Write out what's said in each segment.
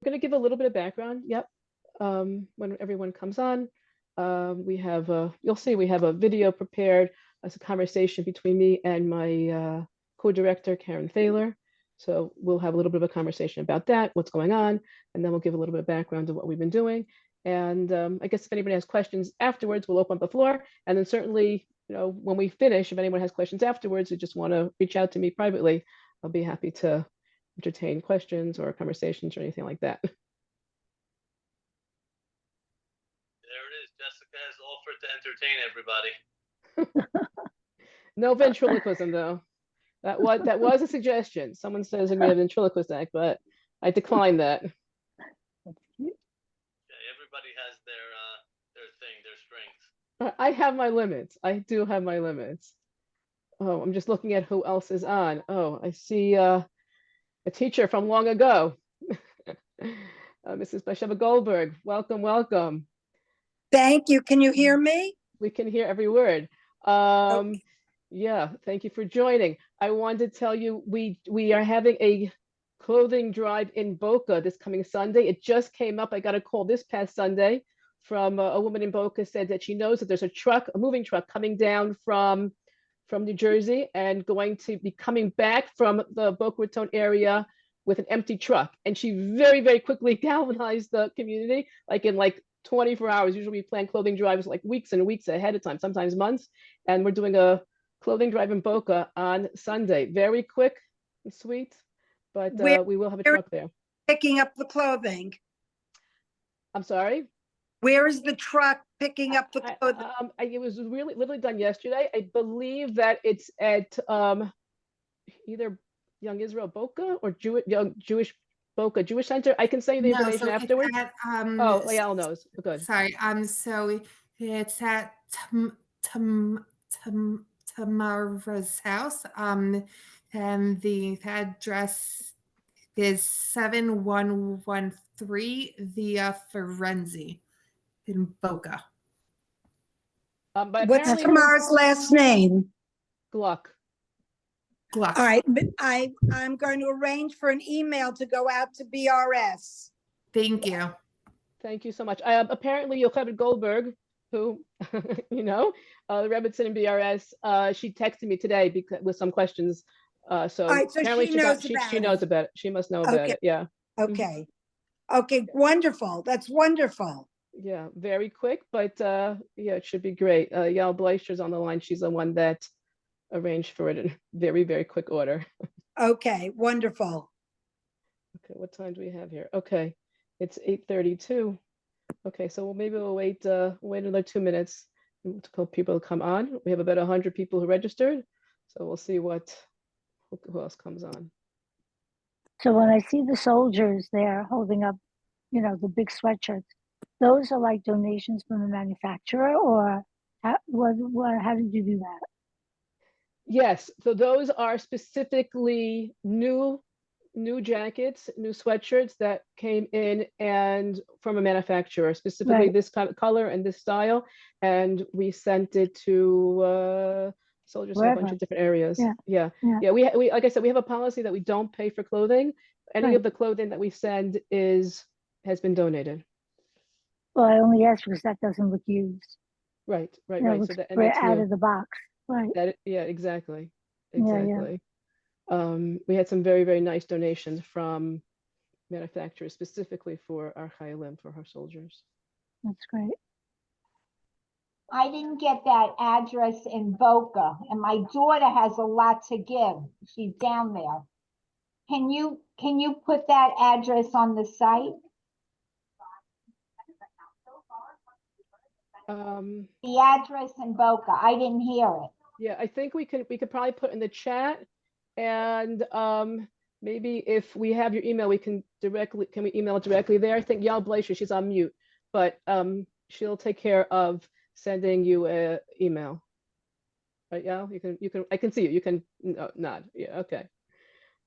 We're going to give a little bit of background. Yep. When everyone comes on, we have you'll see we have a video prepared as a conversation between me and my co-director, Karen Thaler. So we'll have a little bit of a conversation about that, what's going on, and then we'll give a little bit of background to what we've been doing. And I guess if anybody has questions afterwards, we'll open up the floor. And then certainly, when we finish, if anyone has questions afterwards, you just want to reach out to me privately, I'll be happy to entertain questions or conversations or anything like that. There it is. Jessica has offered to entertain everybody. No ventriloquism, though. That was a suggestion. Someone says we have ventriloquist act, but I declined that. Yeah, everybody has their thing, their strengths. I have my limits. I do have my limits. Oh, I'm just looking at who else is on. Oh, I see a teacher from long ago. Mrs. Basheva Goldberg, welcome, welcome. Thank you. Can you hear me? We can hear every word. Okay. Yeah, thank you for joining. I wanted to tell you we are having a clothing drive in Boca this coming Sunday. It just came up. I got a call this past Sunday from a woman in Boca, said that she knows that there's a moving truck coming down from New Jersey and going to be coming back from the Boca Raton area with an empty truck. And she very, very quickly galvanized the community, like in 24 hours. Usually we plan clothing drives like weeks and weeks ahead of time, sometimes months. And we're doing a clothing drive in Boca on Sunday. Very quick and sweet, but we will have a truck there. Picking up the clothing. I'm sorry? Where is the truck picking up the clothing? It was literally done yesterday. I believe that it's at either Young Israel Boca or Jewish Boca Jewish Center. I can send you the information afterwards. Oh, Liel knows. Good. Sorry. So it's at Tamara's house. And the address is 7113 Via Firenze in Boca. But What's Tamara's last name? Gluck. All right, but I'm going to arrange for an email to go out to BRS. Thank you. Thank you so much. Apparently, Yocheved Goldberg, who the Rebbitzin and BRS, she texted me today with some questions. So apparently she knows about it. She must know about it. Yeah. Okay. Okay. Wonderful. That's wonderful. Yeah. Very quick, but yeah, it should be great. Yael Bleicher's on the line. She's the one that arranged for it in very, very quick order. Okay. Wonderful. Okay. What time do we have here? Okay. It's 8:32. Okay. So maybe we'll wait another 2 minutes to people come on. We have about 100 people who registered. So we'll see who else comes on. So when I see the soldiers there holding up, the big sweatshirts, those are like donations from the manufacturer, or how did you do that? Yes, so those are specifically new jackets, new sweatshirts that came in and from a manufacturer, specifically this kind of color and this style, and we sent it to soldiers in a bunch of different areas. Yeah. We like I said, we have a policy that we don't pay for clothing. Any of the clothing that we send has been donated. Well, I only asked because that doesn't look used. Right. So that, and that's out of the box. Right. Exactly. We had some very, very nice donations from manufacturers specifically for our Chayalim, for our soldiers. That's great. I didn't get that address in Boca, and my daughter has a lot to give. She's down there. Can you put that address on the site? The address in Boca. I didn't hear it. Yeah, I think we could probably put in the chat, and maybe if we have your email, we can we email it directly there? I think Yael Bleicher, she's on mute, but she'll take care of sending you an email. Right, Yael? You can. I can see you. You can nod. Yeah. Okay.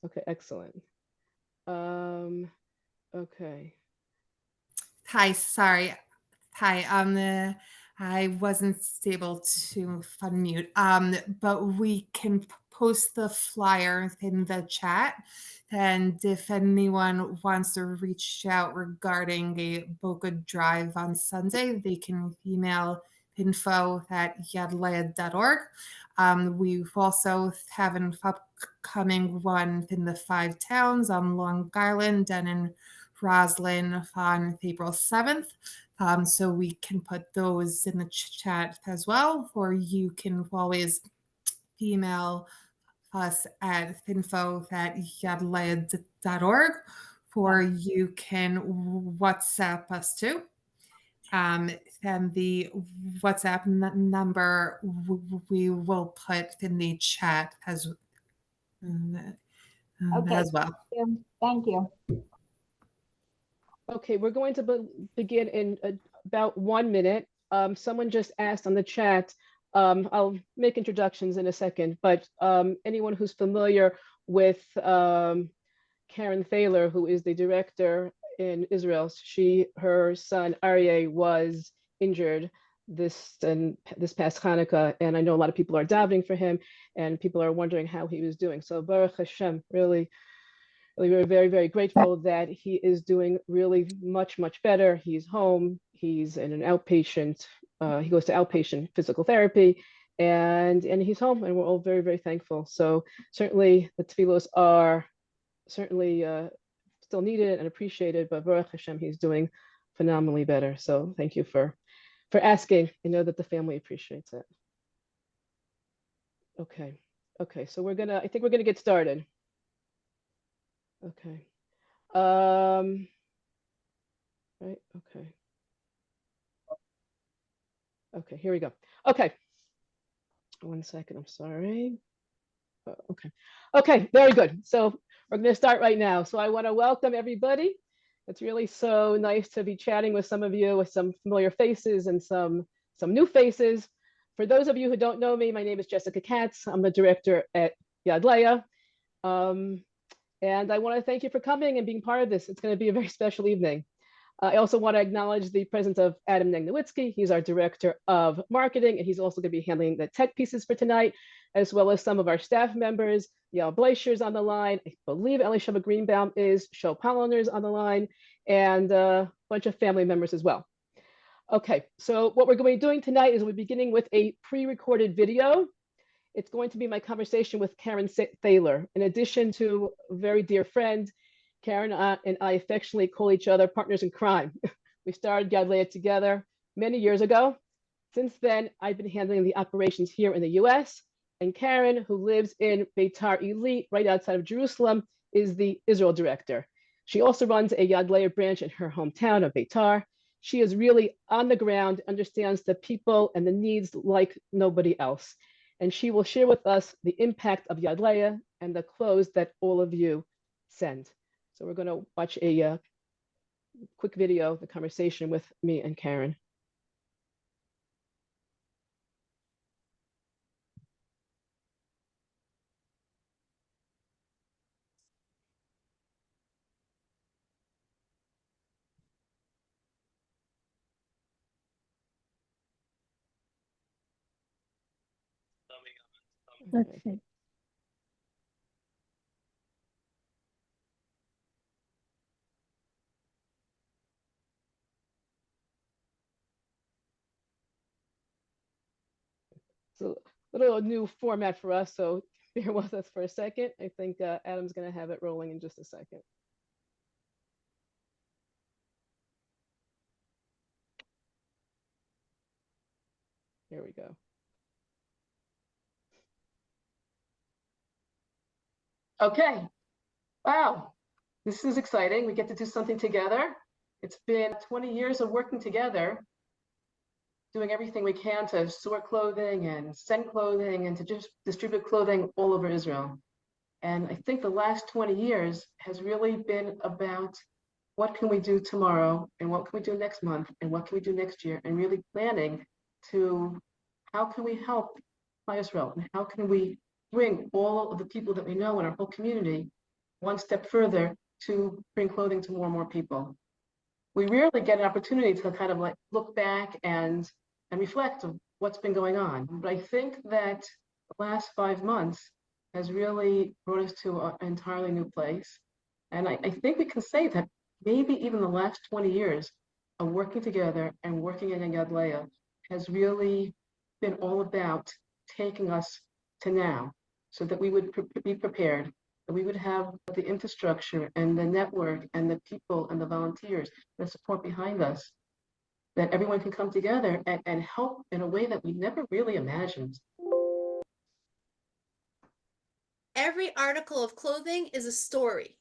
Okay. Excellent. Okay. Hi. Sorry. Hi. I wasn't able to unmute. But we can post the flyer in the chat. And if anyone wants to reach out regarding a Boca Drive on Sunday, they can email info@yadleah.org. We also have an upcoming one in the 5 towns on Long Island and in Roslyn on April 7th. So we can put those in the chat as well, or you can always email us at info@yadleah.org, or you can WhatsApp us too. And the WhatsApp number we will put in the chat as Okay. well. Thank you. Okay, we're going to begin in about 1 minute. Someone just asked on the chat, I'll make introductions in a second, but anyone who's familiar with Karen Thaler, who is the director in Israel, her son Aryeh was injured this past Hanukkah, and I know a lot of people are davening for him, and people are wondering how he was doing. So Baruch Hashem, really, we're very, very grateful that he is doing really much, much better. He's home. He's in an outpatient. He goes to outpatient physical therapy, and he's home, and we're all very, very thankful. So certainly the tefillos are certainly still needed and appreciated, but Baruch Hashem, he's doing phenomenally better. So thank you for asking. I know that the family appreciates it. Okay, so I think we're gonna get started. Okay. Right, okay. Okay, here we go. Okay. 1 second, I'm sorry. Okay, very good. So we're going to start right now. So I want to welcome everybody. It's really so nice to be chatting with some of you, with some familiar faces and some new faces. For those of you who don't know me, my name is Jessica Katz. I'm the director at Yad Leah. And I want to thank you for coming and being part of this. It's going to be a very special evening. I also want to acknowledge the presence of Adam Negnowitzki. He's our director of marketing, and he's also going to be handling the tech pieces for tonight, as well as some of our staff members. Yael Bleischer's on the line. I believe Elishama Greenbaum is. Show Polliner's on the line, and a bunch of family members as well. Okay, so what we're going to be doing tonight is we're beginning with a pre-recorded video. It's going to be my conversation with Karen Thaler. In addition to a very dear friend, Karen and I affectionately call each other partners in crime. We started Yad Leah together many years ago. Since then, I've been handling the operations here in the US, and Karen, who lives in Beitar Illit, right outside of Jerusalem, is the Israel director. She also runs a Yad Leah branch in her hometown of Beitar. She is really on the ground, understands the people and the needs like nobody else. And she will share with us the impact of Yad Leah and the clothes that all of you send. So we're going to watch a quick video, the conversation with me and Karen. Let's see. So a little new format for us, so bear with us for a second. I think Adam's going to have it rolling in just a second. Here we go. Okay. Wow. This is exciting. We get to do something together. It's been 20 years of working together, doing everything we can to sort clothing and send clothing and to just distribute clothing all over Israel. And I think the last 20 years has really been about what can we do tomorrow and what can we do next month and what can we do next year, and really planning to how can we help Israel and how can we bring all of the people that we know in our whole community one step further to bring clothing to more and more people. We rarely get an opportunity to kind of like look back and reflect on what's been going on. But I think that the last 5 months has really brought us to an entirely new place. And I think we can say that maybe even the last 20 years of working together and working in Yad Leah has really been all about taking us to now, so that we would be prepared, that we would have the infrastructure and the network and the people and the volunteers, the support behind us, that everyone can come together and help in a way that we never really imagined. Every article of clothing is a story.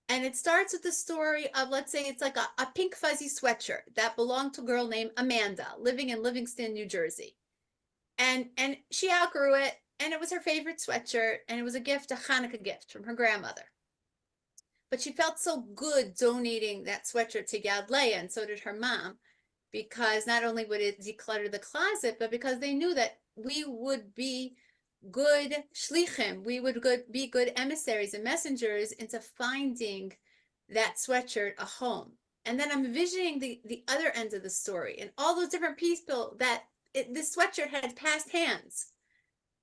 And it starts with the story of, let's say it's like a pink fuzzy sweatshirt that belonged to a girl named Amanda living in Livingston, New Jersey. And she outgrew it, and it was her favorite sweatshirt, and it was a gift, a Hanukkah gift from her grandmother. But she felt so good donating that sweatshirt to Yad Leah, and so did her mom, because not only would it declutter the closet, but because they knew that we would be good shlichim, we would be good emissaries and messengers into finding that sweatshirt a home. And then I'm envisioning the other end of the story and all those different people that this sweatshirt had passed hands.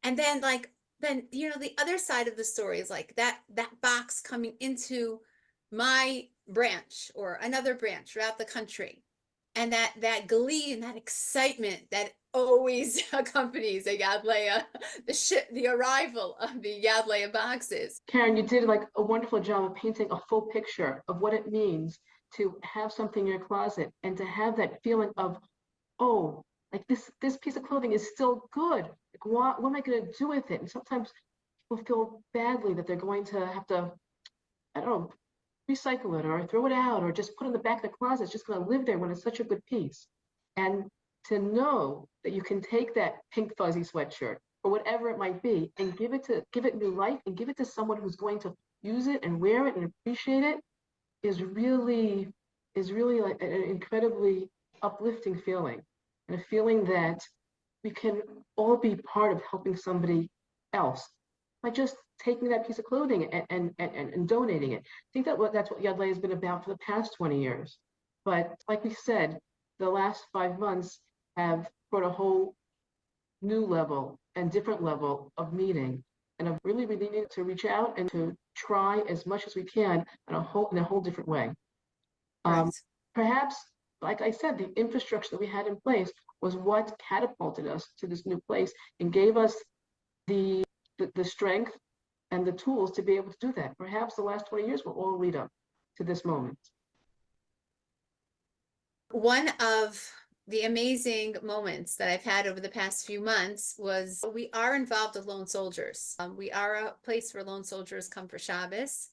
And then the other side of the story is like that box coming into my branch or another branch throughout the country. And that glee and that excitement that always accompanies a Yad Leah, the arrival of the Yad Leah boxes. Karen, you did like a wonderful job of painting a full picture of what it means to have something in your closet and to have that feeling of, oh, like this piece of clothing is still good. Like, what am I going to do with it? And sometimes people feel badly that they're going to have to, I don't know, recycle it or throw it out or just put it in the back of the closet. It's just going to live there when it's such a good piece. And to know that you can take that pink fuzzy sweatshirt or whatever it might be and give it new life and give it to someone who's going to use it and wear it and appreciate it is really like an incredibly uplifting feeling, and a feeling that we can all be part of helping somebody else by just taking that piece of clothing and donating it. I think that's what Yad Leah has been about for the past 20 years. But like we said, the last 5 months have brought a whole new level and different level of meeting, and of really needing to reach out and to try as much as we can in a whole different way. Right. Perhaps, like I said, the infrastructure that we had in place was what catapulted us to this new place and gave us the strength and the tools to be able to do that. Perhaps the last 20 years will all lead up to this moment. One of the amazing moments that I've had over the past few months was we are involved with lone soldiers. We are a place where lone soldiers come for Shabbos.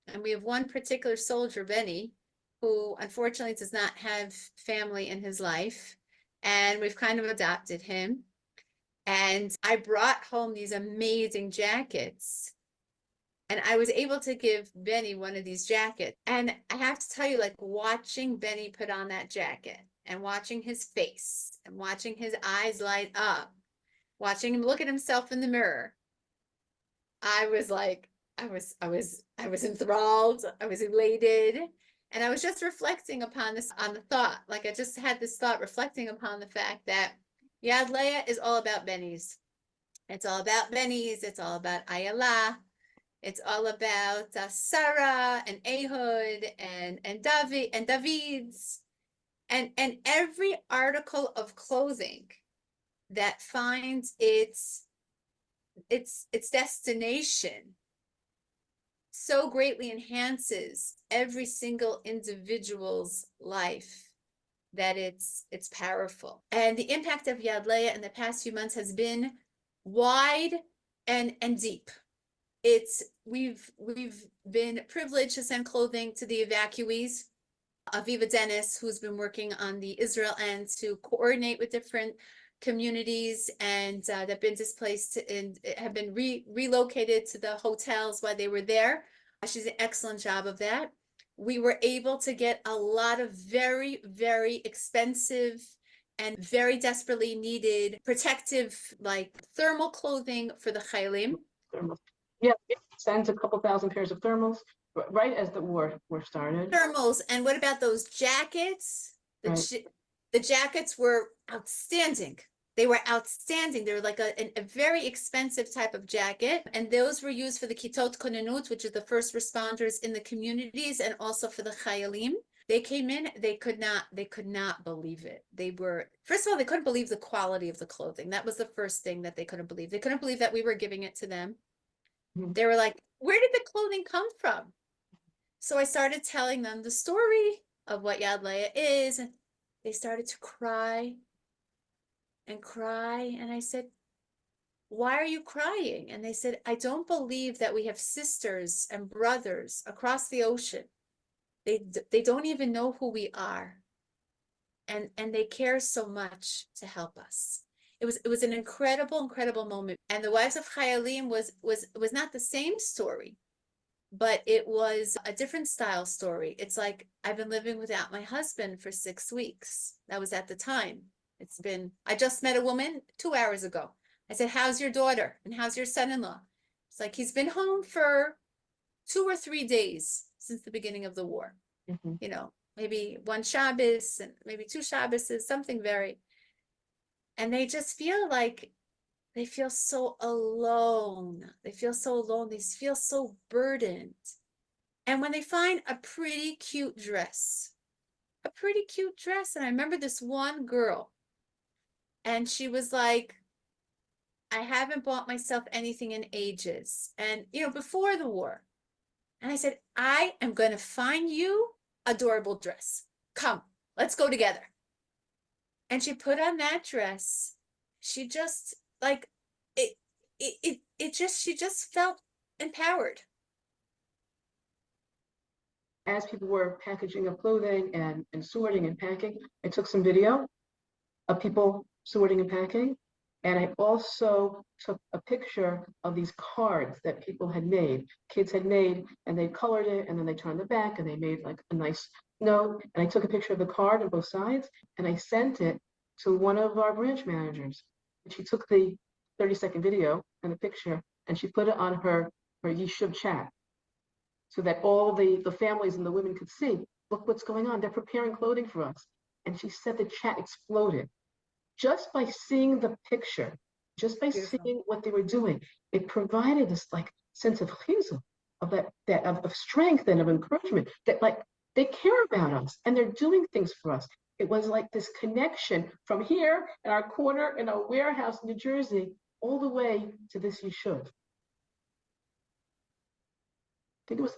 And we have one particular soldier, Benny, who unfortunately does not have family in his life. And we've kind of adopted him. And I brought home these amazing jackets. And I was able to give Benny one of these jackets. And I have to tell you, like watching Benny put on that jacket and watching his face and watching his eyes light up, watching him look at himself in the mirror, I was like, I was enthralled. I was elated. And I was just reflecting upon this, on the thought, like I just had this thought reflecting upon the fact that Yad Leah is all about Benny's. It's all about Benny's. It's all about Ayala. It's all about Sarah and Ehud and David's and every article of clothing that finds its destination so greatly enhances every single individual's life that it's powerful. And the impact of Yad Leah in the past few months has been wide and deep. We've been privileged to send clothing to the evacuees. Aviva Dennis, who's been working on the Israel end to coordinate with different communities and that have been displaced and have been relocated to the hotels while they were there. She's an excellent job of that. We were able to get a lot of very, very expensive and very desperately needed protective, like thermal clothing for the Chaylim. Yeah, it sends a couple thousand pairs of thermals right as the war started. Thermals, and what about those jackets? Right. The jackets were outstanding. They were outstanding. They were like a very expensive type of jacket. And those were used for the Kitot Konenut, which is the first responders in the communities, and also for the Chayalim. They came in, they could not believe it. They were, first of all, they couldn't believe the quality of the clothing. That was the first thing that they couldn't believe. They couldn't believe that we were giving it to them. Mhm. They were like, where did the clothing come from? So I started telling them the story of what Yad Leah is, and they started to cry and cry. And I said, why are you crying? And they said, I don't believe that we have sisters and brothers across the ocean. They don't even know who we are. And they care so much to help us. It was an incredible moment. And the Wives of Chayalim was not the same story, but it was a different style story. It's like, I've been living without my husband for 6 weeks. That was at the time. I just met a woman 2 hours ago. I said, how's your daughter? And how's your son-in-law? It's like, he's been home for 2 or 3 days since the beginning of the war. Mhm. You know, maybe 1 Shabbos and maybe 2 Shabbos, something very, and they just feel like they feel so alone. They feel so alone. They feel so burdened. And when they find a pretty cute dress, and I remember this one girl, and she was like, I haven't bought myself anything in ages. And, you know, before the war. And I said, I am going to find you adorable dress. Come, let's go together. And she put on that dress. She just like she just felt empowered. As people were packaging up clothing and sorting and packing, I took some video of people sorting and packing. And I also took a picture of these cards that people had made, kids had made, and they colored it, and then they turned the back and they made like a nice note. And I took a picture of the card on both sides, and I sent it to one of our branch managers. And she took the 30-second video and the picture, and she put it on her Yishuv chat so that all the families and the women could see, look what's going on. They're preparing clothing for us. And she said the chat exploded. Just by seeing the picture, just by Beautiful. seeing what they were doing, it provided this like sense of chizuk, of strength and of encouragement, that like they care about us and they're doing things for us. It was like this connection from here in our corner in our warehouse in New Jersey all the way to this yeshuv. I think it was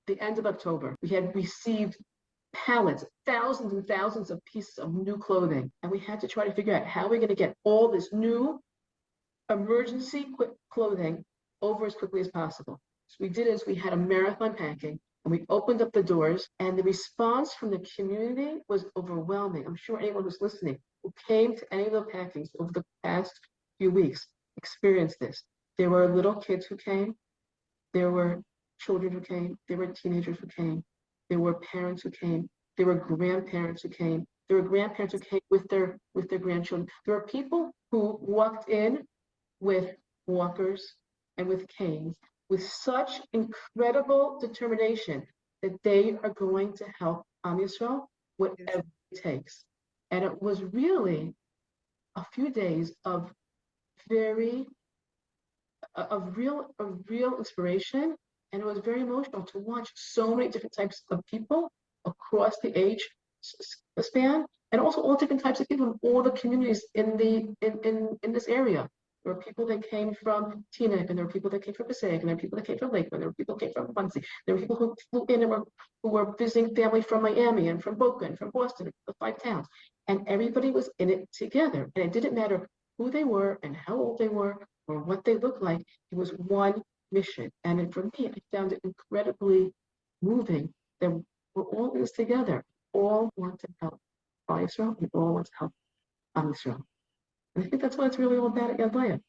the end of October. We had received pallets, thousands and thousands of pieces of new clothing. And we had to try to figure out how we're going to get all this new emergency clothing over as quickly as possible. So we did is we had a marathon packing, and we opened up the doors, and the response from the community was overwhelming. I'm sure anyone who's listening who came to any of the packings over the past few weeks experienced this. There were little kids who came. There were children who came. There were teenagers who came. There were parents who came. There were grandparents who came. There were grandparents who came with their grandchildren. There were people who walked in with walkers and with canes with such incredible determination that they are going to help Am Yisrael whatever it takes. And it was really a few days of real inspiration. And it was very emotional to watch so many different types of people across the age span, and also all different types of people in all the communities in this area. There were people that came from Teaneck, and there were people that came from Passaic, and there were people that came from Lakewood, there were people that came from Muncie, there were people who flew in and who were visiting family from Miami and from Boca and from Boston, the 5 towns, and everybody was in it together. And it didn't matter who they were and how old they were or what they looked like. It was one mission. And for me, I found it incredibly moving that we're all in this together. All want to help Israel, and all want to help Israel. And I think that's what it's really all about at Yad Leah.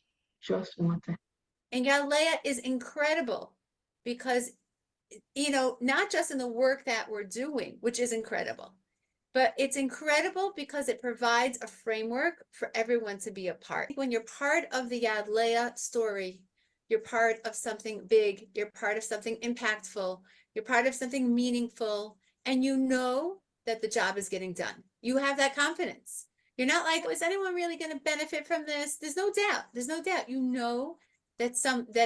Just want to help. And Yad Leah is incredible because, you know, not just in the work that we're doing, which is incredible, but it's incredible because it provides a framework for everyone to be a part. When you're part of the Yad Leah story, you're part of something big, you're part of something impactful, you're part of something meaningful, and you know that the job is getting done. You have that confidence. You're not like, oh, is anyone really going to benefit from this? There's no doubt. There's no doubt. You know that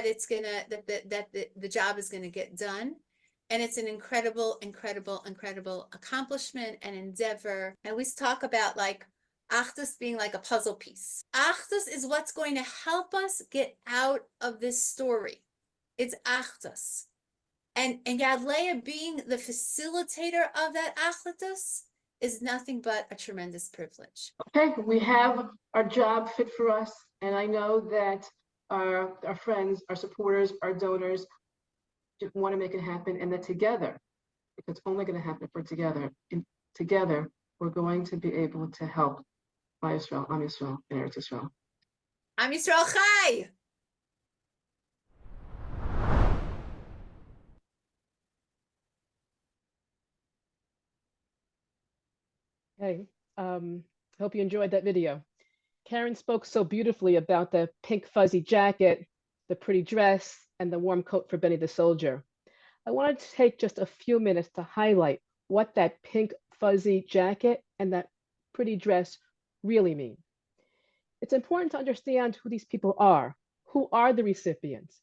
it's gonna that the job is gonna get done. And it's an incredible, incredible, incredible accomplishment and endeavor. I always talk about like Achdus being like a puzzle piece. Achdus is what's going to help us get out of this story. It's Achdus. And Yad Leah being the facilitator of that Achdus is nothing but a tremendous privilege. Okay, we have our job fit for us, and I know that our friends, our supporters, our donors just want to make it happen, and that together, it's only going to happen if we're together, and together we're going to be able to help Yisrael, Am Yisrael, and Eretz Yisrael. Am Yisrael Chai! Hey, hope you enjoyed that video. Karen spoke so beautifully about the pink fuzzy jacket, the pretty dress, and the warm coat for Benny the soldier. I wanted to take just a few minutes to highlight what that pink fuzzy jacket and that pretty dress really mean. It's important to understand who these people are. Who are the recipients?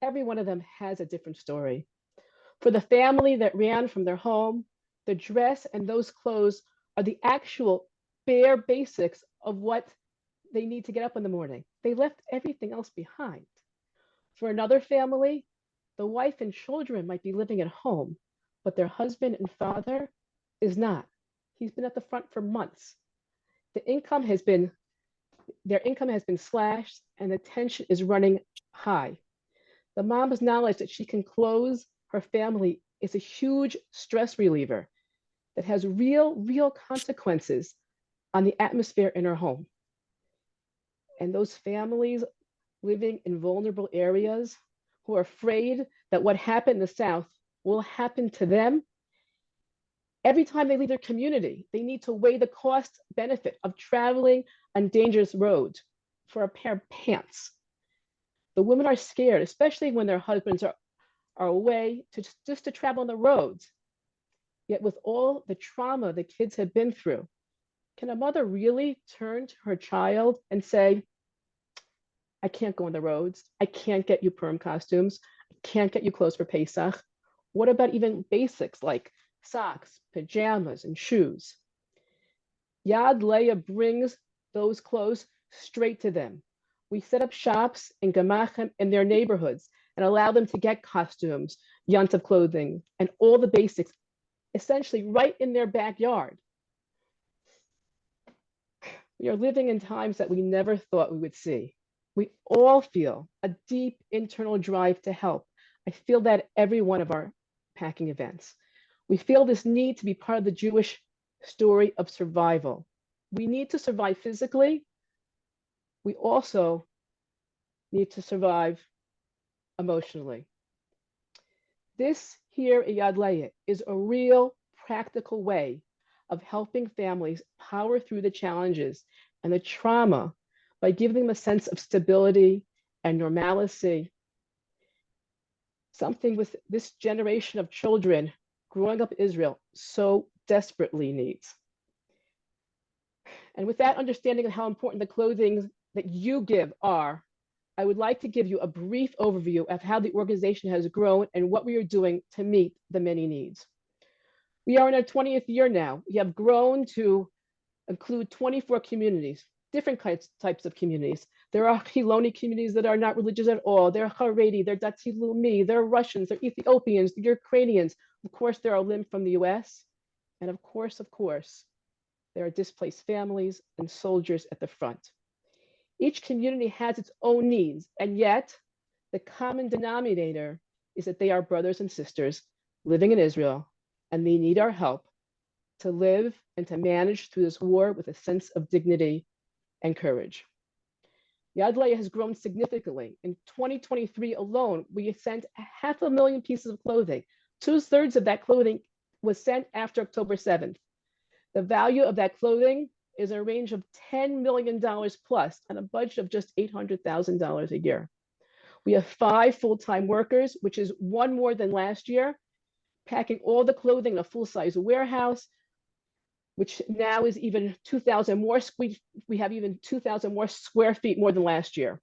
Every one of them has a different story. For the family that ran from their home, the dress and those clothes are the actual bare basics of what they need to get up in the morning. They left everything else behind. For another family, the wife and children might be living at home, but their husband and father is not. He's been at the front for months. Their income has been slashed and the tension is running high. The mom's knowledge that she can clothe her family is a huge stress reliever that has real consequences on the atmosphere in her home. And those families living in vulnerable areas who are afraid that what happened in the South will happen to them. Every time they leave their community, they need to weigh the cost benefit of traveling on dangerous roads for a pair of pants. The women are scared, especially when their husbands are away just to travel on the roads. Yet with all the trauma the kids have been through, can a mother really turn to her child and say, I can't go on the roads. I can't get you Purim costumes. I can't get you clothes for Pesach. What about even basics like socks, pajamas, and shoes? Yad Leah brings those clothes straight to them. We set up shops in Gemachim in their neighborhoods and allow them to get costumes, Yontif clothing, and all the basics, essentially right in their backyard. We are living in times that we never thought we would see. We all feel a deep internal drive to help. I feel that at every one of our packing events. We feel this need to be part of the Jewish story of survival. We need to survive physically. We also need to survive emotionally. This here at Yad Leah is a real practical way of helping families power through the challenges and the trauma by giving them a sense of stability and normalcy. Something with this generation of children growing up in Israel so desperately needs. And with that understanding of how important the clothing that you give are, I would like to give you a brief overview of how the organization has grown and what we are doing to meet the many needs. We are in our 20th year now. We have grown to include 24 communities, different types of communities. There are Chiloni communities that are not religious at all. They're Haredi, they're Dati Leumi, they're Russians, they're Ethiopians, they're Ukrainians. Of course, there are Lim from the US. And of course, there are displaced families and soldiers at the front. Each community has its own needs, and yet the common denominator is that they are brothers and sisters living in Israel, and they need our help to live and to manage through this war with a sense of dignity and courage. Yad Leah has grown significantly. In 2023 alone, we sent 500,000 pieces of clothing. 2/3 of that clothing was sent after October 7th. The value of that clothing is a range of $10 million plus on a budget of just $800,000 a year. We have 5 full-time workers, which is 1 more than last year, packing all the clothing in a full-size warehouse. which now is even 2,000 more. We have even 2,000 more square feet more than last year.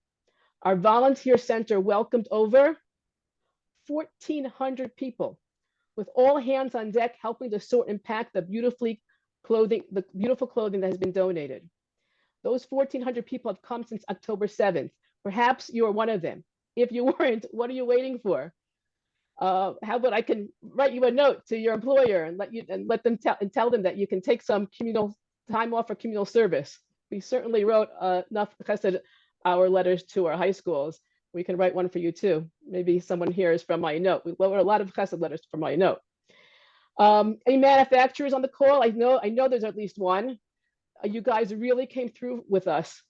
Our volunteer center welcomed over 1,400 people, with all hands on deck helping to sort and pack the beautiful clothing that has been donated. Those 1,400 people have come since October 7th. Perhaps you are one of them. If you weren't, what are you waiting for? How about I can write you a note to your employer and let them tell them that you can take some communal time off for communal service. We certainly wrote enough chesed hour letters to our high schools. We can write one for you too. Maybe someone here is from my note. We wrote a lot of chesed letters from my note. Any manufacturers on the call? I know there's at least one. You guys really came through with us,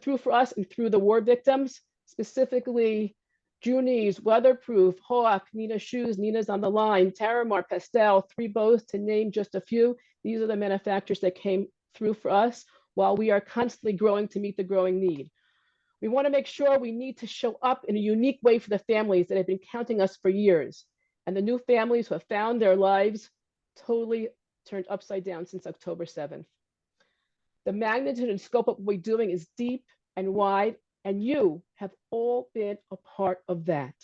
through for us and through the war victims, specifically Junie's, Weatherproof, Hawk, Nina Shoes, Nina's on the Line, Terramar, Pastel, Three Bows, to name just a few. These are the manufacturers that came through for us while we are constantly growing to meet the growing need. We want to make sure we need to show up in a unique way for the families that have been counting us for years, and the new families who have found their lives totally turned upside down since October 7th. The magnitude and scope of what we're doing is deep and wide, and you have all been a part of that.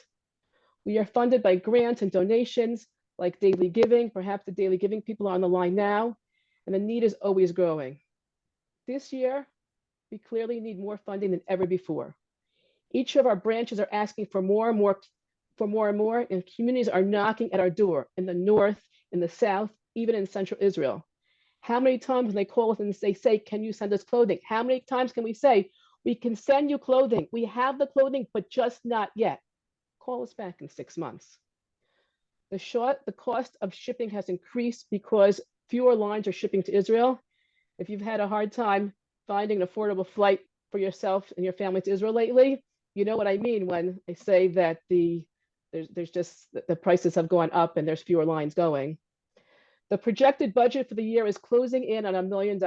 We are funded by grants and donations like Daily Giving. Perhaps the Daily Giving people are on the line now, and the need is always growing. This year, we clearly need more funding than ever before. Each of our branches are asking for more and more, and communities are knocking at our door in the north, in the south, even in central Israel. How many times when they call us and say, can you send us clothing? How many times can we say, we can send you clothing. We have the clothing, but just not yet. Call us back in 6 months. The cost of shipping has increased because fewer lines are shipping to Israel. If you've had a hard time finding an affordable flight for yourself and your family to Israel lately, you know what I mean when I say that the prices have gone up and there's fewer lines going. The projected budget for the year is closing in on $1 million.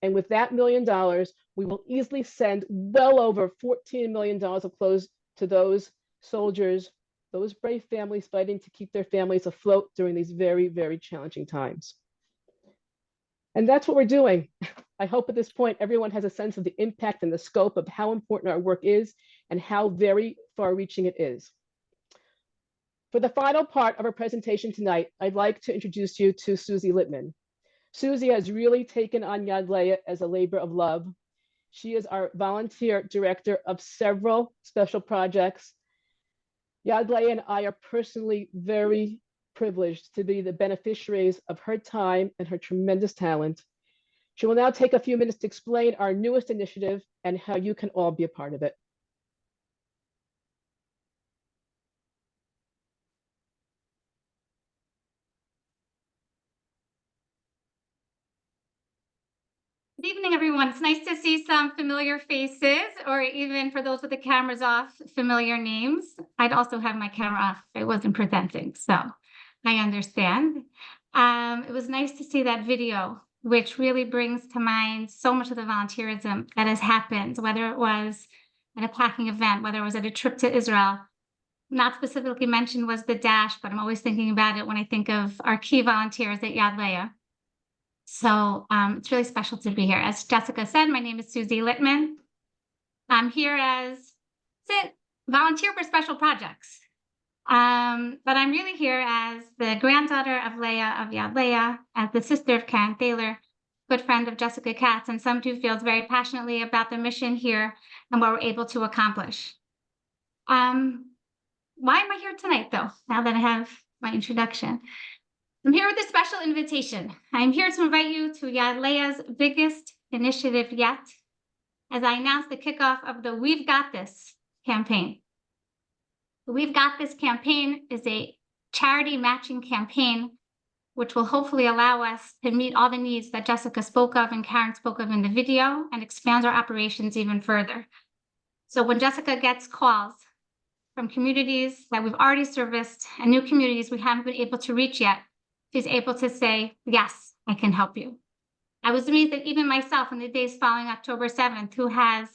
And with that $1 million, we will easily send well over $14 million of clothes to those soldiers, those brave families fighting to keep their families afloat during these very, very challenging times. And that's what we're doing. I hope at this point, everyone has a sense of the impact and the scope of how important our work is and how very far-reaching it is. For the final part of our presentation tonight, I'd like to introduce you to Susie Littman. Susie has really taken on Yad Leah as a labor of love. She is our volunteer director of several special projects. Yad Leah and I are personally very privileged to be the beneficiaries of her time and her tremendous talent. She will now take a few minutes to explain our newest initiative and how you can all be a part of it. Good evening, everyone. It's nice to see some familiar faces, or even for those with the cameras off, familiar names. I'd also have my camera off if I wasn't presenting, so I understand. It was nice to see that video, which really brings to mind so much of the volunteerism that has happened, whether it was at a packing event, whether it was at a trip to Israel. Not specifically mentioned was the Dash, but I'm always thinking about it when I think of our key volunteers at Yad Leah. So it's really special to be here. As Jessica said, my name is Susie Littman. I'm here as volunteer for special projects. But I'm really here as the granddaughter of Leah of Yad Leah, as the sister of Karen Thaler, good friend of Jessica Katz, and someone who feels very passionately about the mission here and what we're able to accomplish. Why am I here tonight, though, now that I have my introduction? I'm here with a special invitation. I'm here to invite you to Yad Leah's biggest initiative yet, as I announce the kickoff of the We've Got This campaign. The We've Got This campaign is a charity matching campaign, which will hopefully allow us to meet all the needs that Jessica spoke of and Karen spoke of in the video, and expands our operations even further. So when Jessica gets calls from communities that we've already serviced and new communities we haven't been able to reach yet, she's able to say, yes, I can help you. I was amazed that even myself in the days following October 7th, who has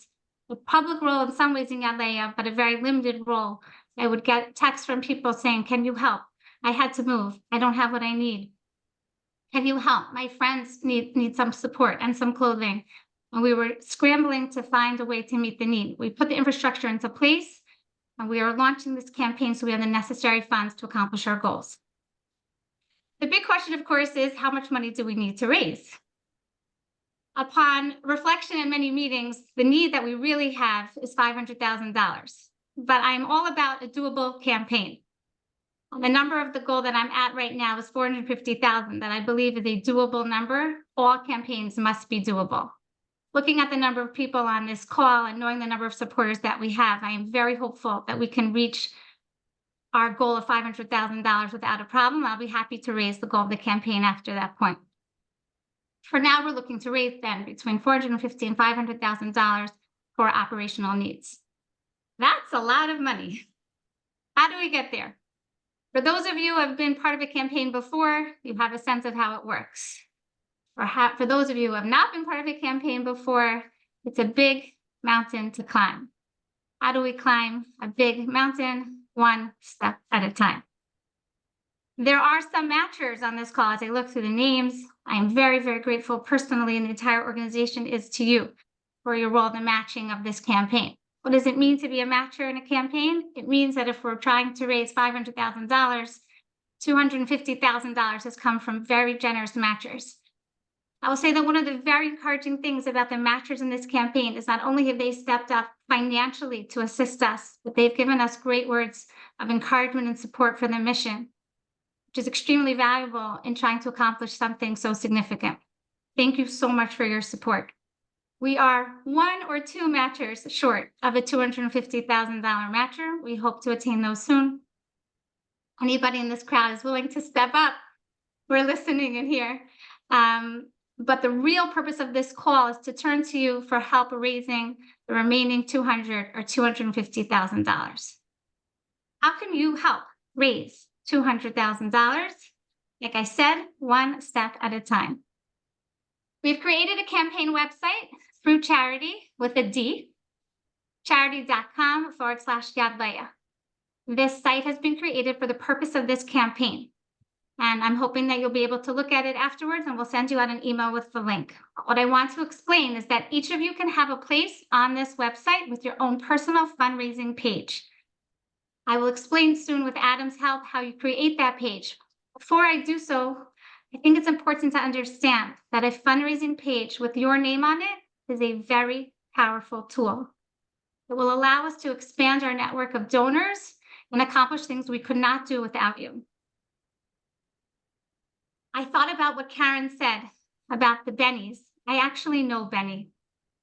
a public role in some ways in Yad Leah, but a very limited role, I would get texts from people saying, can you help? I had to move. I don't have what I need. Can you help? My friends need some support and some clothing. And we were scrambling to find a way to meet the need. We put the infrastructure into place, and we are launching this campaign so we have the necessary funds to accomplish our goals. The big question, of course, is how much money do we need to raise? Upon reflection in many meetings, the need that we really have is $500,000. But I'm all about a doable campaign. The number of the goal that I'm at right now is 450,000, that I believe is a doable number. All campaigns must be doable. Looking at the number of people on this call and knowing the number of supporters that we have, I am very hopeful that we can reach our goal of $500,000 without a problem. I'll be happy to raise the goal of the campaign after that point. For now, we're looking to raise then between $450,000 and $500,000 for operational needs. That's a lot of money. How do we get there? For those of you who have been part of a campaign before, you have a sense of how it works. For those of you who have not been part of a campaign before, it's a big mountain to climb. How do we climb a big mountain? One step at a time. There are some matchers on this call. As I look through the names, I am very, very grateful personally, and the entire organization is to you for your role in the matching of this campaign. What does it mean to be a matcher in a campaign? It means that if we're trying to raise $500,000, $250,000 has come from very generous matchers. I will say that one of the very encouraging things about the matchers in this campaign is not only have they stepped up financially to assist us, but they've given us great words of encouragement and support for the mission, which is extremely valuable in trying to accomplish something so significant. Thank you so much for your support. We are one or two matchers short of a $250,000 matcher. We hope to attain those soon. Anybody in this crowd is willing to step up. We're listening in here. But the real purpose of this call is to turn to you for help raising the remaining $200,000 or $250,000. How can you help raise $200,000? Like I said, one step at a time. We've created a campaign website through Charity with a D, charity.com/Yad Leah. This site has been created for the purpose of this campaign. And I'm hoping that you'll be able to look at it afterwards, and we'll send you out an email with the link. What I want to explain is that each of you can have a place on this website with your own personal fundraising page. I will explain soon with Adam's help how you create that page. Before I do so, I think it's important to understand that a fundraising page with your name on it is a very powerful tool. It will allow us to expand our network of donors and accomplish things we could not do without you. I thought about what Karen said about the Bennies. I actually know Benny.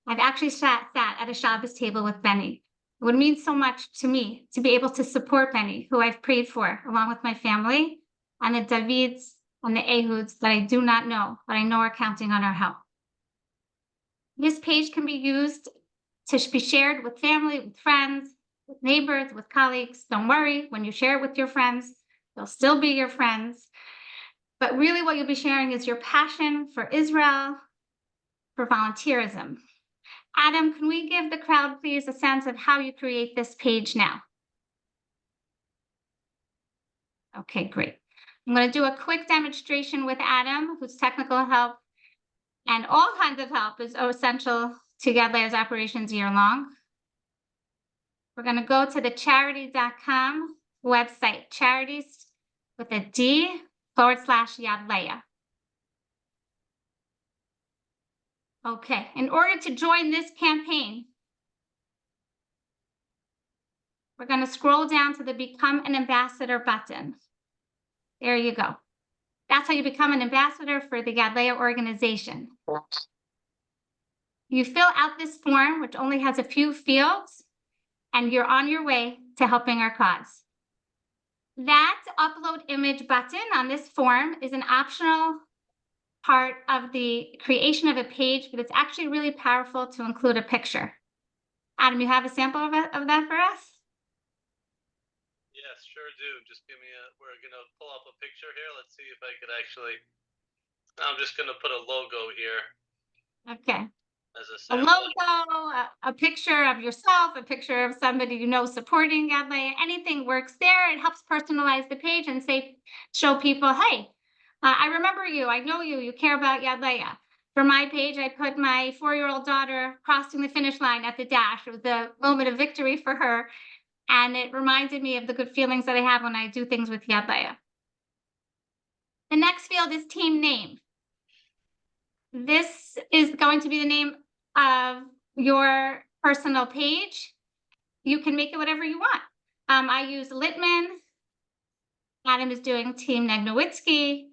I've actually sat at a Shabbos table with Benny. It would mean so much to me to be able to support Benny, who I've prayed for, along with my family, and the Davids and the Ehuds that I do not know, but I know are counting on our help. This page can be used to be shared with family, with friends, with neighbors, with colleagues. Don't worry, when you share it with your friends, they'll still be your friends. But really what you'll be sharing is your passion for Israel, for volunteerism. Adam, can we give the crowd, please, a sense of how you create this page now? Okay, great. I'm going to do a quick demonstration with Adam, whose technical help and all kinds of help is essential to Yad Leah's operations year long. We're going to go to the charity.com website, charities with a D/Yad Leah. Okay, in order to join this campaign, we're going to scroll down to the Become an Ambassador button. There you go. That's how you become an ambassador for the Yad Leah organization. You fill out this form, which only has a few fields, and you're on your way to helping our cause. That upload image button on this form is an optional part of the creation of a page, but it's actually really powerful to include a picture. Adam, you have a sample of that for us? Yes, sure do. Just give me we're going to pull up a picture here. Let's see if I could actually, I'm just going to put a logo here. Okay. As a A sample. logo, a picture of yourself, a picture of somebody you know supporting Yad Leah, anything works there. It helps personalize the page and show people, hey, I remember you. I know you. You care about Yad Leah. For my page, I put my 4-year-old daughter crossing the finish line at the dash. It was a moment of victory for her. And it reminded me of the good feelings that I have when I do things with Yad Leah. The next field is team name. This is going to be the name of your personal page. You can make it whatever you want. I use Litman. Adam is doing Team Negnowitsky.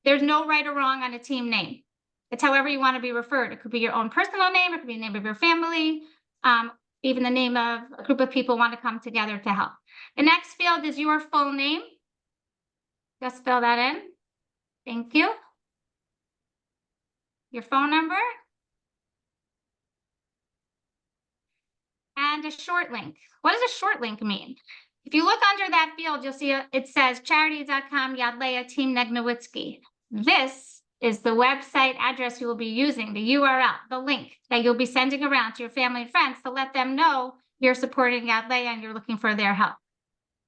There's no right or wrong on a team name. It's however you want to be referred. It could be your own personal name. It could be the name of your family. Even the name of a group of people want to come together to help. The next field is your full name. Just fill that in. Thank you. Your phone number. And a short link. What does a short link mean? If you look under that field, you'll see it says charity.com Yad Leah Team Negnowitsky. This is the website address you will be using, the URL, the link that you'll be sending around to your family and friends to let them know you're supporting Yad Leah and you're looking for their help.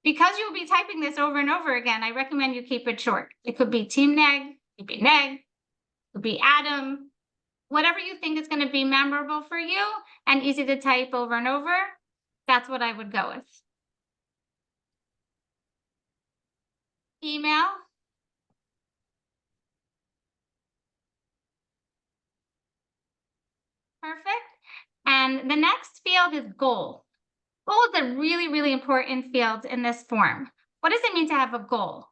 Because you'll be typing this over and over again, I recommend you keep it short. It could be Team Neg, it could be Neg, it could be Adam, whatever you think is going to be memorable for you and easy to type over and over, that's what I would go with. Email. Perfect. And the next field is goal. Goal is a really, really important field in this form. What does it mean to have a goal?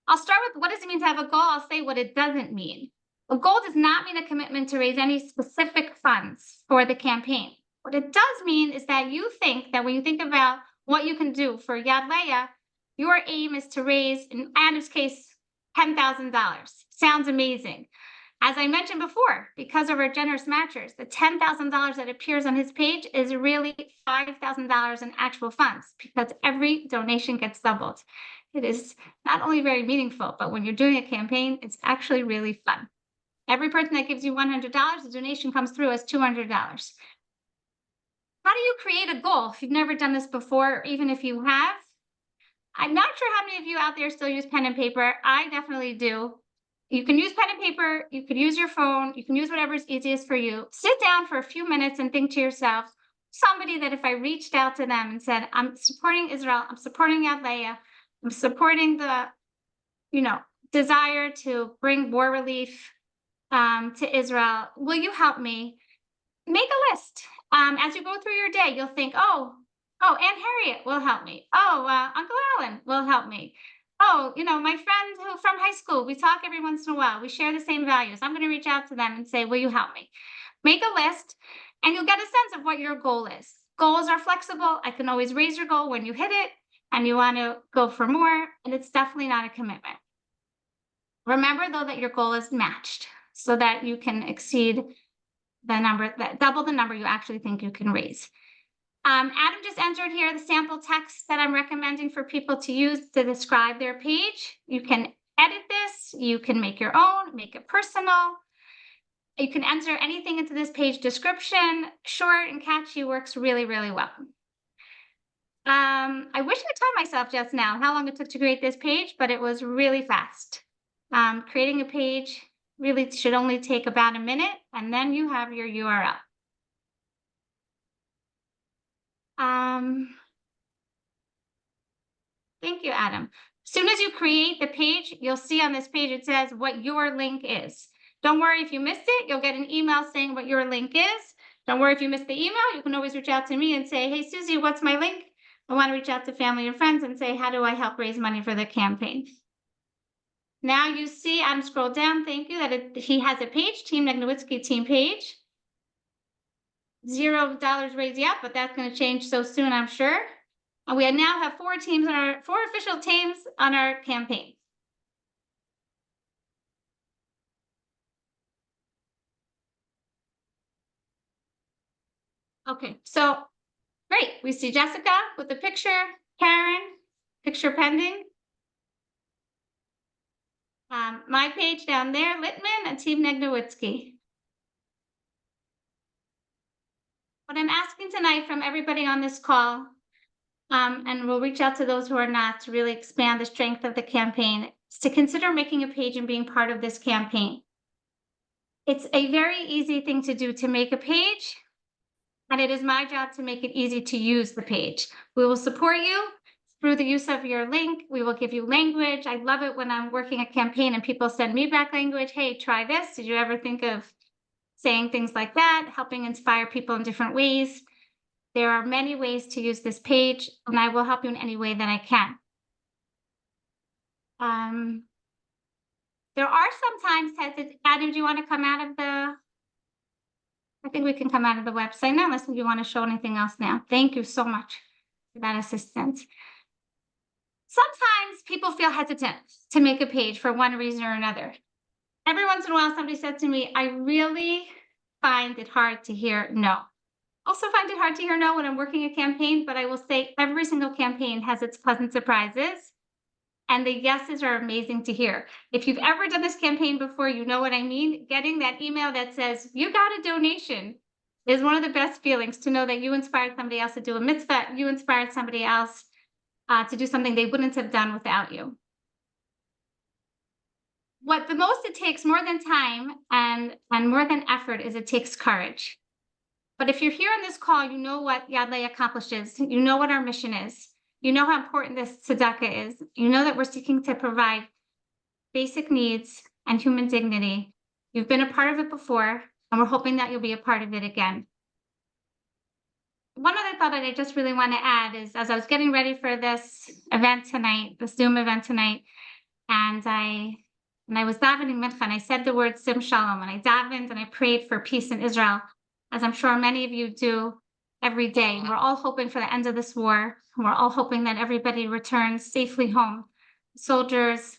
I'll start with what does it mean to have a goal? I'll say what it doesn't mean. A goal does not mean a commitment to raise any specific funds for the campaign. What it does mean is that you think that when you think about what you can do for Yad Leah, your aim is to raise, in Adam's case, $10,000. Sounds amazing. As I mentioned before, because of our generous matchers, the $10,000 that appears on his page is really $5,000 in actual funds because every donation gets doubled. It is not only very meaningful, but when you're doing a campaign, it's actually really fun. Every person that gives you $100, the donation comes through as $200. How do you create a goal if you've never done this before, or even if you have? I'm not sure how many of you out there still use pen and paper. I definitely do. You can use pen and paper, you could use your phone, you can use whatever's easiest for you. Sit down for a few minutes and think to yourself, somebody that if I reached out to them and said, I'm supporting Israel, I'm supporting Yad Leah, I'm supporting the, desire to bring war relief to Israel, will you help me? Make a list. As you go through your day, you'll think, oh, Aunt Harriet will help me. Oh, Uncle Alan will help me. Oh, my friend who from high school, we talk every once in a while. We share the same values. I'm going to reach out to them and say, will you help me? Make a list and you'll get a sense of what your goal is. Goals are flexible. I can always raise your goal when you hit it and you want to go for more. And it's definitely not a commitment. Remember, though, that your goal is matched so that you can exceed the number, double the number you actually think you can raise. Adam just entered here the sample text that I'm recommending for people to use to describe their page. You can edit this, you can make your own, make it personal. You can enter anything into this page description. Short and catchy works really, really well. I wish I told myself just now how long it took to create this page, but it was really fast. Creating a page really should only take about a minute, and then you have your URL. Thank you, Adam. As soon as you create the page, you'll see on this page, it says what your link is. Don't worry if you missed it, you'll get an email saying what your link is. Don't worry if you missed the email, you can always reach out to me and say, hey, Susie, what's my link? I want to reach out to family and friends and say, how do I help raise money for the campaign? Now you see, Adam, scroll down, thank you, that he has a page, Team Negnowitsky team page. $0 raised yet, but that's going to change so soon, I'm sure. And we now have 4 official teams on our campaign. Okay, so great. We see Jessica with the picture, Karen, picture pending. My page down there, Litman and Team Negnowitsky. What I'm asking tonight from everybody on this call, and we'll reach out to those who are not to really expand the strength of the campaign, is to consider making a page and being part of this campaign. It's a very easy thing to do to make a page, and it is my job to make it easy to use the page. We will support you through the use of your link. We will give you language. I love it when I'm working a campaign and people send me back language. Hey, try this. Did you ever think of saying things like that, helping inspire people in different ways? There are many ways to use this page, and I will help you in any way that I can. There are sometimes Adam, do you want to come out of the? I think we can come out of the website now, unless you want to show anything else now. Thank you so much for that assistance. Sometimes people feel hesitant to make a page for one reason or another. Every once in a while, somebody said to me, I really find it hard to hear no. Also find it hard to hear no when I'm working a campaign, but I will say every single campaign has its pleasant surprises, and the yeses are amazing to hear. If you've ever done this campaign before, you know what I mean. Getting that email that says, you got a donation, is one of the best feelings, to know that you inspired somebody else to do a mitzvah, you inspired somebody else to do something they wouldn't have done without you. What the most it takes, more than time and more than effort, is it takes courage. But if you're here on this call, you know what Yad Leah accomplishes. You know what our mission is. You know how important this tzedakah is. You know that we're seeking to provide basic needs and human dignity. You've been a part of it before, and we're hoping that you'll be a part of it again. One other thought that I just really want to add is, as I was getting ready for this event tonight, the Zoom event tonight, and I was davening mincha, and I said the word Sim Shalom, and I davened and I prayed for peace in Israel, as I'm sure many of you do every day. We're all hoping for the end of this war. And we're all hoping that everybody returns safely home. Soldiers,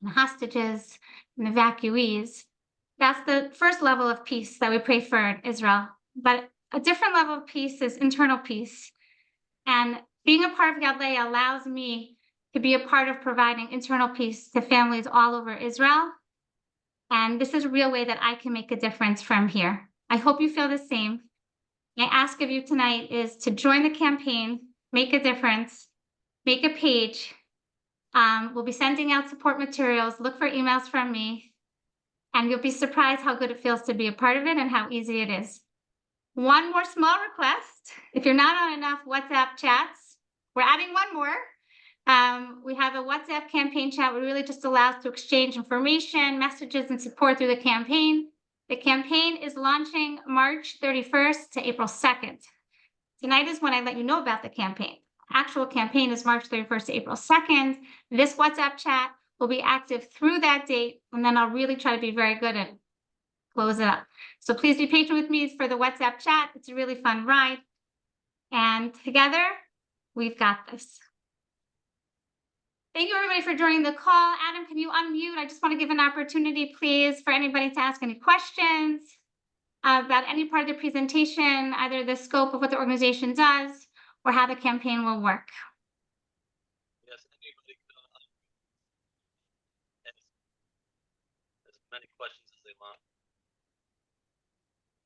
and hostages, and evacuees. That's the first level of peace that we pray for in Israel. But a different level of peace is internal peace. And being a part of Yad Leah allows me to be a part of providing internal peace to families all over Israel. And this is a real way that I can make a difference from here. I hope you feel the same. My ask of you tonight is to join the campaign, make a difference, make a page. We'll be sending out support materials. Look for emails from me, and you'll be surprised how good it feels to be a part of it and how easy it is. One more small request. If you're not on enough WhatsApp chats, we're adding one more. We have a WhatsApp campaign chat where it really just allows to exchange information, messages, and support through the campaign. The campaign is launching March 31st to April 2nd. Tonight is when I let you know about the campaign. Actual campaign is March 31st to April 2nd. This WhatsApp chat will be active through that date, and then I'll really try to be very good and close it up. So please be patient with me for the WhatsApp chat. It's a really fun ride. And together, we've got this. Thank you, everybody, for joining the call. Adam, can you unmute? I just want to give an opportunity, please, for anybody to ask any questions about any part of the presentation, either the scope of what the organization does or how the campaign will work. Yes, anybody can ask as many questions as they want.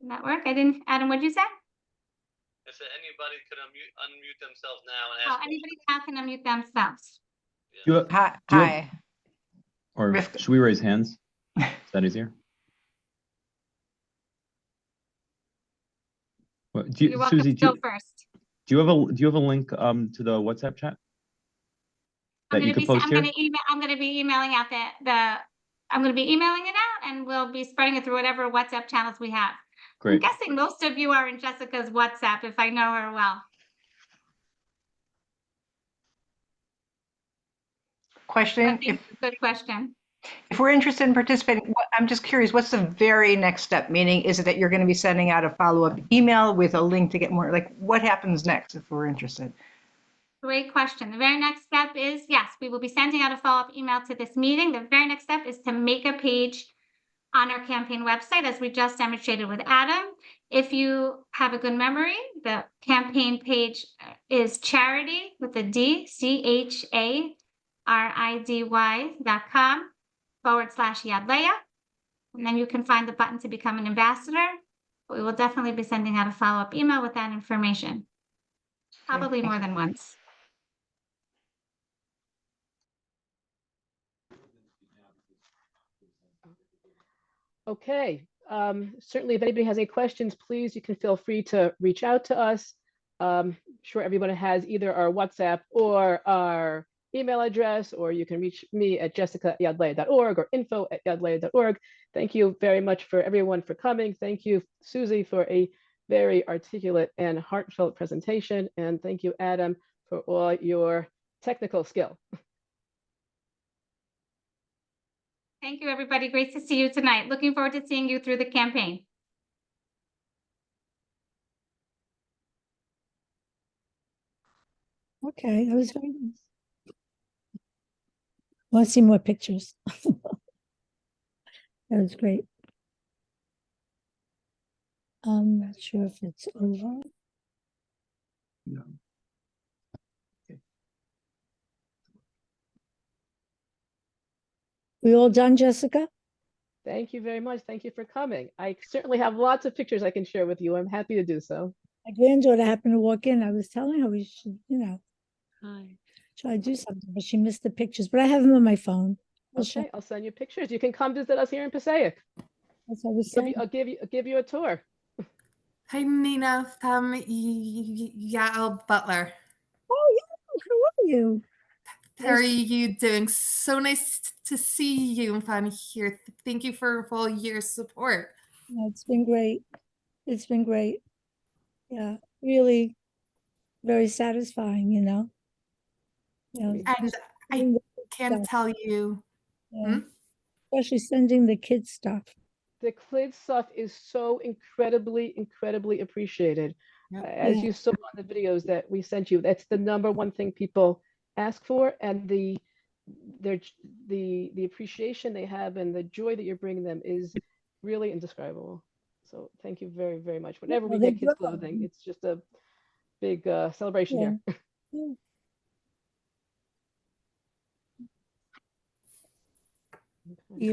Did that work? Adam, what'd you say? I said anybody could unmute themselves now and ask. Anybody now can unmute themselves. Hi. Or Rivka. should we raise hands? Is that easier? What, You're welcome Susie, to go first. do you have a link to the WhatsApp chat that you could post here? I'm going to be emailing out I'm going to be emailing it out, and we'll be spreading it through whatever WhatsApp channels we have. Great. I'm guessing most of you are in Jessica's WhatsApp, if I know her well. Question. Good question. If we're interested in participating, I'm just curious, what's the very next step? Meaning, is it that you're going to be sending out a follow-up email with a link to get more? Like, what happens next if we're interested? Great question. The very next step is, yes, we will be sending out a follow-up email to this meeting. The very next step is to make a page on our campaign website, as we just demonstrated with Adam. If you have a good memory, the campaign page is charity with a D, CHARIDY.com/Yad Leah. And then you can find the button to become an ambassador. We will definitely be sending out a follow-up email with that information, probably more than once. Okay, certainly if anybody has any questions, please, you can feel free to reach out to us. Sure everyone has either our WhatsApp or our email address, or you can reach me at jessica@yadlaya.org or info@yadlaya.org. Thank you very much for everyone for coming. Thank you, Susie, for a very articulate and heartfelt presentation. And thank you, Adam, for all your technical skill. Thank you, everybody. Great to see you tonight. Looking forward to seeing you through the campaign. Okay, that was very nice. Want to see more pictures? That was great. I'm not sure if it's over. No. We all done, Jessica? Thank you very much. Thank you for coming. I certainly have lots of pictures I can share with you. I'm happy to do so. My granddaughter happened to walk in. I was telling her we should, try to do something, but she missed the pictures. But I have them on my phone. I'll show- Okay, I'll send you pictures. You can come visit us here in Passaic. That's what I was saying. I'll give you a tour. Hi, Nina from Yael Butler. Oh, yeah. How are you? How are you doing? So nice to see you and find here. Thank you for all your support. Yeah, it's been great. It's been great. Yeah, really very satisfying, And I sending the can't stuff, tell you. yeah. Especially sending the kids stuff. The CLID stuff is so incredibly appreciated. Yep. As Yeah. you saw on the videos that we sent you, that's the number one thing people ask for, and the appreciation they have and the joy that you're bringing them is really indescribable. So thank you very much. Whenever well, we they get kids grow. clothing, it's just a big celebration Yeah. here. Yeah. Okay.